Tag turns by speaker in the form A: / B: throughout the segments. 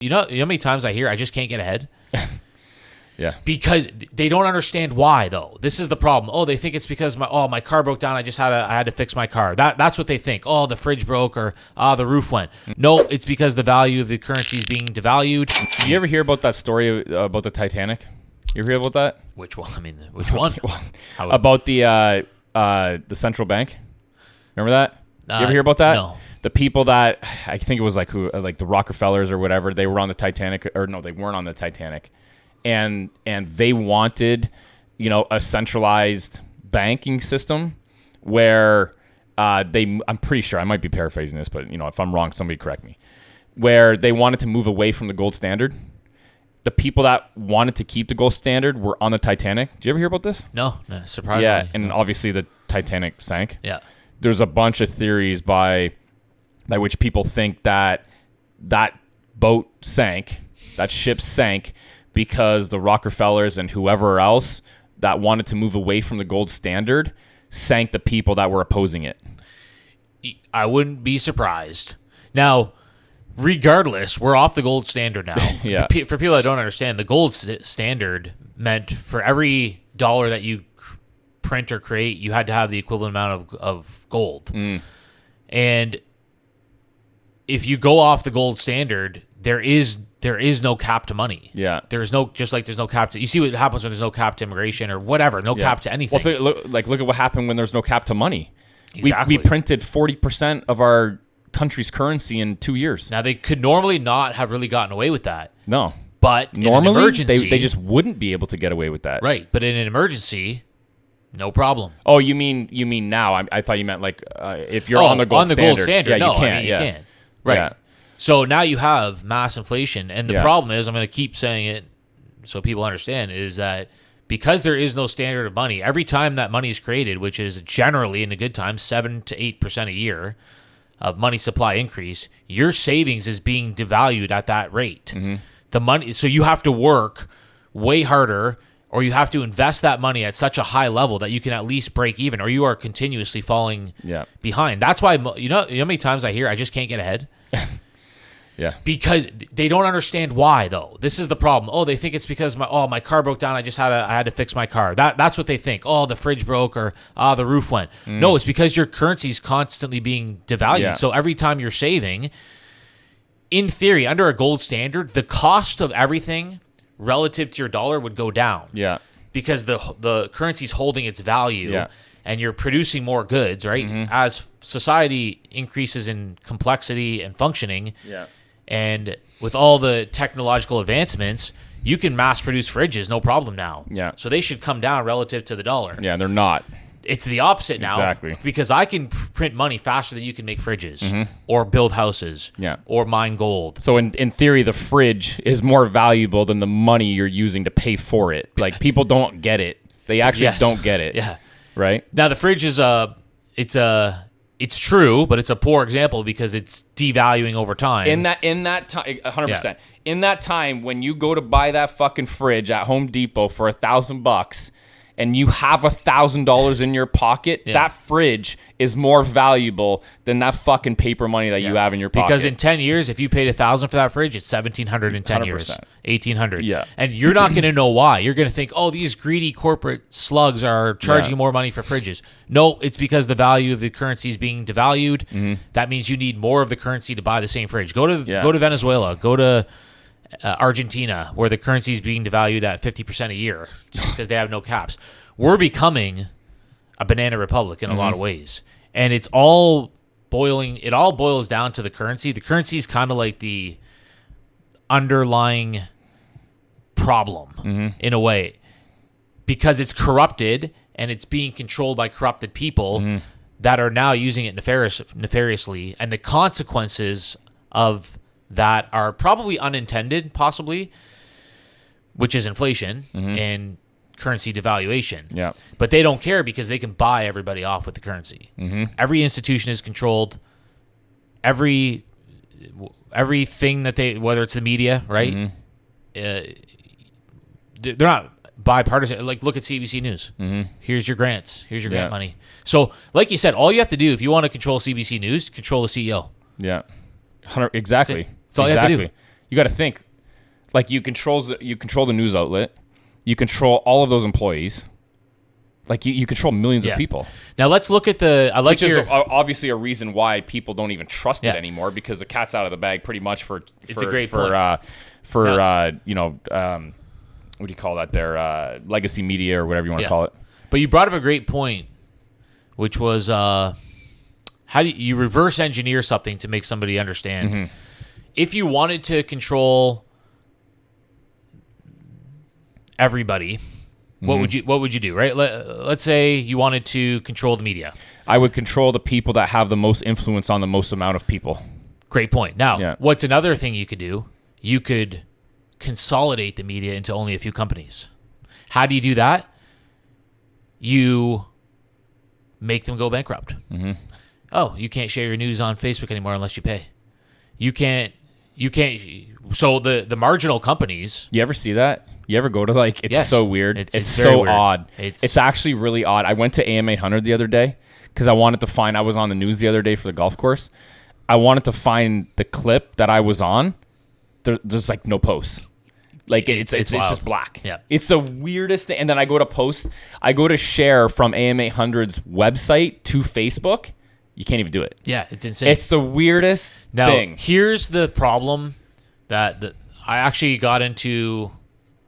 A: You know how many times I hear I just can't get ahead?
B: Yeah.
A: Because they don't understand why, though. This is the problem. Oh, they think it's because my car broke down. I had to fix my car. That's what they think. Oh, the fridge broke, or the roof went. No, it's because the value of the currency is being devalued.
B: Did you ever hear about that story about the Titanic? You ever hear about that?
A: Which one? I mean, which one?
B: About the central bank. Remember that? You ever hear about that?
A: No.
B: The people that, I think it was like the Rockefellers or whatever, they were on the Titanic, or no, they weren't on the Titanic. And they wanted, a centralized banking system where I'm pretty sure, I might be paraphrasing this, but if I'm wrong, somebody correct me, where they wanted to move away from the gold standard. The people that wanted to keep the gold standard were on the Titanic. Did you ever hear about this?
A: No, surprisingly.
B: Yeah, and obviously the Titanic sank.
A: Yeah.
B: There's a bunch of theories by which people think that boat sank, that ship sank, because the Rockefellers and whoever else that wanted to move away from the gold standard sank the people that were opposing it.
A: I wouldn't be surprised. Now, regardless, we're off the gold standard now.
B: Yeah.
A: For people that don't understand, the gold standard meant for every dollar that you print or create, you had to have the equivalent amount of gold. And if you go off the gold standard, there is no cap to money.
B: Yeah.
A: There's no cap to... You see what happens when there's no cap to immigration or whatever. No cap to anything.
B: Well, look at what happened when there's no cap to money.
A: Exactly.
B: We printed 40% of our country's currency in 2 years.
A: Now, they could normally not have really gotten away with that.
B: No.
A: But
B: normally,
A: in an emergency...
B: they just wouldn't be able to get away with that.
A: Right. But in an emergency, no problem.
B: Oh, you mean now? I thought you meant like if you're on the gold standard.
A: Gold standard.
B: Yeah,
A: no,
B: you can't.
A: I mean,
B: yeah.
A: You can't. Right.
B: Yeah.
A: So now you have mass inflation. And the
B: Yeah.
A: problem is, I'm going to keep saying it so people understand, is that because there is no standard of money, every time that money is created, which is generally in the good times 7 to 8% a year of money supply increase, your savings is being devalued at that rate. The money, so you have to work way harder, or you have to invest that money at such a high level that you can at least break even, or you are continuously falling behind. That's why, you know how many times I hear I just can't get ahead?
B: Yeah.
A: Because they don't understand why, though. This is the problem. Oh, they think it's because my car broke down. I had to fix my car. That's what they think. Oh, the fridge broke, or the roof went. No, it's because your currency is constantly being devalued.
B: Yeah.
A: So every time you're saving, in theory, under a gold standard, the cost of everything relative to your dollar would go down.
B: Yeah.
A: Because the currency's holding its value.
B: Yeah.
A: And you're producing more goods, right? As society increases in complexity and functioning.
B: Yeah.
A: And with all the technological advancements, you can mass produce fridges, no problem now.
B: Yeah.
A: So they should come down relative to the dollar.
B: Yeah, they're not.
A: It's the opposite now.
B: Exactly.
A: Because I can print money faster than you can make fridges or build houses or mine gold.
B: So in theory, the fridge is more valuable than the money you're using to pay for it. Like, people don't get it. They actually don't get it.
A: Yeah.
B: Right?
A: Now, the fridge is it's true, but it's a poor example because it's devaluing over time.
B: In that time, 100%. Yeah. In that time, when you go to buy that fucking fridge at Home Depot for $1,000 and you have $1,000 in your pocket, that fridge is more valuable than that fucking paper money that you have in your pocket.
A: Because in 10 years, if you paid $1,000 for that fridge, it's $1,700 in 10 years, $1,800.
B: Yeah,
A: and you're not going to know why. You're going to think, oh, these greedy corporate slugs are charging more money for fridges. No, it's because the value of the currency is being devalued. That means you need more of the currency to buy the same fridge. Go to Venezuela. Go to Argentina, where the currency is being devalued at 50% a year just because they have no caps. We're becoming a banana republic in a lot of ways, and it all boils down to the currency. The currency is kind of like the underlying problem in a way, because it's corrupted and it's being controlled by corrupted people that are now using it nefariously, and the consequences of that are probably unintended, possibly, which is inflation and currency devaluation.
B: Yeah.
A: But they don't care because they can buy everybody off with the currency. Every institution is controlled. Everything that they, whether it's the media, right? They're not bipartisan. Like, look at CBC News. Here's your grants. Here's your grant money. So, like you said, all you have to do if you want to control CBC News, control the CEO.
B: Yeah. Exactly.
A: That's all you have to do.
B: You got to think. Like you control the news outlet. You control all of those employees. Like you control millions of people.
A: Now let's look at
B: which is obviously a reason why people don't even trust it anymore, because the cat's out of the bag pretty much for
A: a great
B: point. What do you call that there? Legacy media or whatever you want to call it.
A: But you brought up a great point, which was how do you reverse engineer something to make somebody understand? Mm-hmm. If you wanted to control everybody, what would you do, right? Let's say you wanted to control the media.
B: I would control the people that have the most influence on the most amount of people.
A: Great point. Now, what's another thing you could do? You could consolidate the media into only a few companies. How do you do that? You make them go bankrupt. Mm-hmm. Oh, you can't share your news on Facebook anymore unless you pay. You can't. So the marginal companies.
B: You ever see that? You ever go to it's so weird. It's so weird. Odd. It's actually really odd. I went to AM 800 the other day because I wanted to find. I was on the news the other day for the golf course. I wanted to find the clip that I was on. There's no posts. It's just black.
A: Yeah.
B: It's the weirdest thing. And then I go to share from AM 800's website to Facebook. You can't even do it.
A: Yeah, it's insane.
B: It's the weirdest thing.
A: Now, here's the problem that I actually got into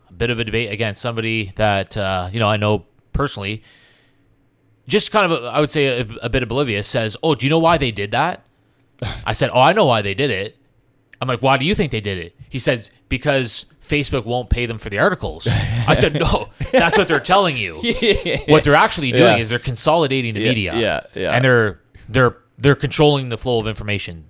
A: a bit of a debate against somebody that I know personally. Just kind of, I would say, a bit oblivious, says, "Oh, do you know why they did that?" I said, "Oh, I know why they did it." I'm like, "Why do you think they did it?" He said, "Because Facebook won't pay them for the articles." I said, "No, that's what they're telling you. What they're actually doing is they're consolidating the media, and they're controlling the flow of information,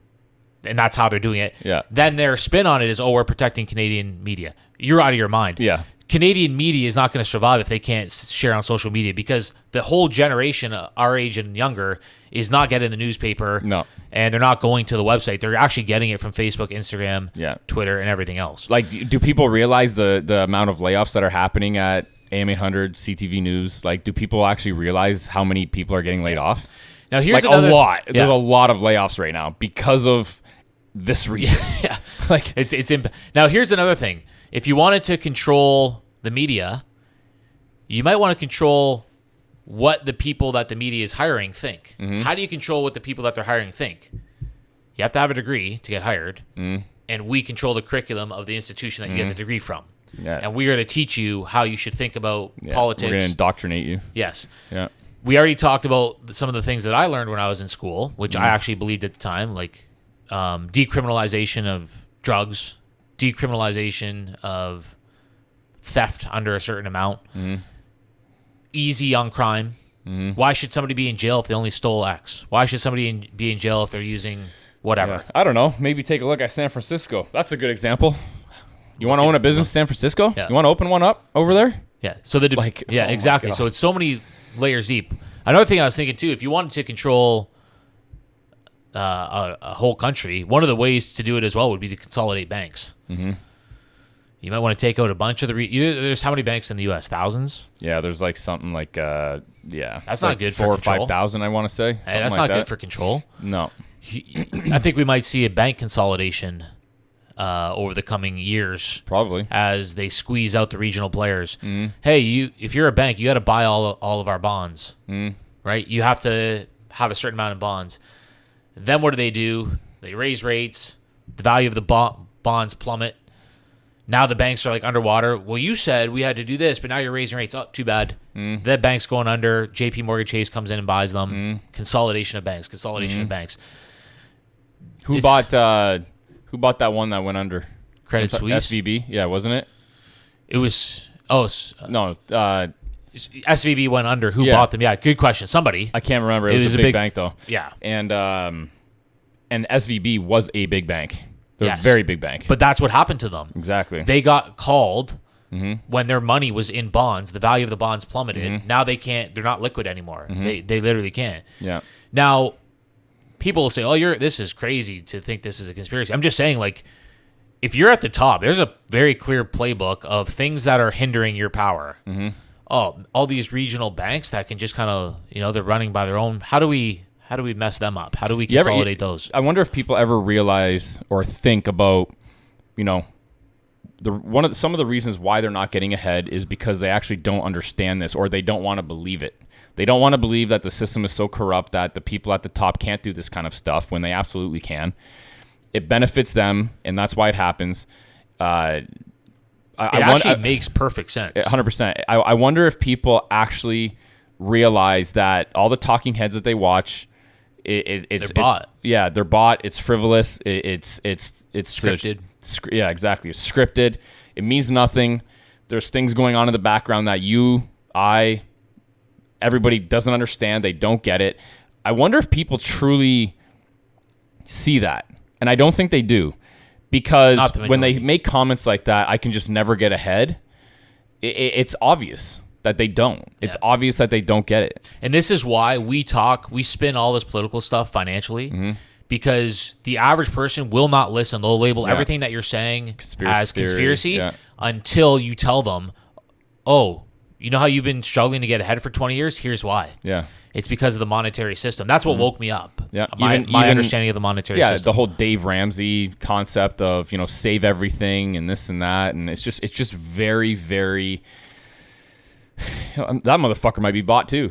A: and that's how they're doing it."
B: Yeah.
A: Then their spin on it is, "Oh, we're protecting Canadian media." You're out of your mind.
B: Yeah.
A: Canadian media is not going to survive if they can't share on social media, because the whole generation, our age and younger, is not getting the newspaper.
B: No.
A: And they're not going to the website. They're actually getting it from Facebook, Instagram, Twitter, and everything else.
B: Do people realize the amount of layoffs that are happening at AM 800, CTV News? Do people actually realize how many people are getting laid off?
A: Now, here's
B: a lot. There's a lot of layoffs right now because of this reason.
A: Yeah. Now, here's another thing. If you wanted to control the media, you might want to control what the people that the media is hiring think. Mm-hmm. How do you control what the people that they're hiring think? You have to have a degree to get hired, and we control the curriculum of the institution that you get the degree from.
B: Yeah.
A: And we're going to teach you how you should think about politics.
B: We're going to indoctrinate you.
A: Yes.
B: Yeah.
A: We already talked about some of the things that I learned when I was in school, which I actually believed at the time, like decriminalization of drugs, decriminalization of theft under a certain amount, easy on crime. Why should somebody be in jail if they only stole X? Why should somebody be in jail if they're using whatever?
B: Yeah. I don't know. Maybe take a look at San Francisco. That's a good example. You want to own a business in San Francisco?
A: Yeah.
B: You want to open one up over there?
A: Yeah. So exactly. So it's so many layers deep. Another thing I was thinking too, if you wanted to control a whole country, one of the ways to do it as well would be to consolidate banks. Mm-hmm. You might want to take out a bunch of there's how many banks in the U.S.? Thousands?
B: Yeah, there's something that's
A: not good for
B: 4,000 or
A: control.
B: 5,000, I want to say.
A: Hey, that's not good for control.
B: No.
A: I think we might see a bank consolidation over the coming years.
B: Probably.
A: As they squeeze out the regional players. Hey, if you're a bank, you got to buy all of our bonds. Right? You have to have a certain amount of bonds. Then what do? They raise rates. The value of the bonds plummet. Now the banks are underwater. Well, you said we had to do this, but now you're raising rates. Oh, too bad. The bank's going under. JP Morgan Chase comes in and buys them. Consolidation of banks. Of banks.
B: Who bought that one that went under?
A: Credit Suisse.
B: SVB. Yeah, wasn't it?
A: It was.
B: No.
A: SVB went under. Who bought them? Yeah, good question. Somebody.
B: I can't remember. It was a big bank though.
A: Yeah.
B: And SVB was a big bank. They're a very big bank.
A: But that's what happened to them.
B: Exactly.
A: They got called when their money was in bonds. The value of the bonds plummeted. Now they can't. They're not liquid anymore. They literally can't.
B: Yeah.
A: Now, people will say, "Oh, this is crazy to think this is a conspiracy." I'm just saying, if you're at the top, there's a very clear playbook of things that are hindering your power. Oh, all these regional banks that can just kind of, they're running by their own. How do we mess them up? How do we consolidate those?
B: I wonder if people ever realize or think about some of the reasons why they're not getting ahead is because they actually don't understand this, or they don't want to believe it. They don't want to believe that the system is so corrupt that the people at the top can't do this kind of stuff when they absolutely can. It benefits them, and that's why it happens. It
A: actually makes perfect sense.
B: 100%. I wonder if people actually realize that all the talking heads that they watch, they're
A: bought.
B: They're bought. It's frivolous. It's
A: scripted.
B: Yeah, exactly. It's scripted. It means nothing. There's things going on in the background that everybody doesn't understand. They don't get it. I wonder if people truly see that. And I don't think they do. Because when they make comments like that, I can just never get ahead. It's obvious that they don't. It's obvious that they don't get it.
A: And this is why we spin all this political stuff financially, because the average person will not listen. They'll label everything that you're saying as conspiracy until you tell them, oh, you know how you've been struggling to get ahead for 20 years? Here's why.
B: Yeah.
A: It's because of the monetary system. That's what woke me up.
B: Yeah.
A: My understanding of the monetary system.
B: Yeah, the whole Dave Ramsey concept of, save everything and this and that. And it's just very, very... that motherfucker might be bought too.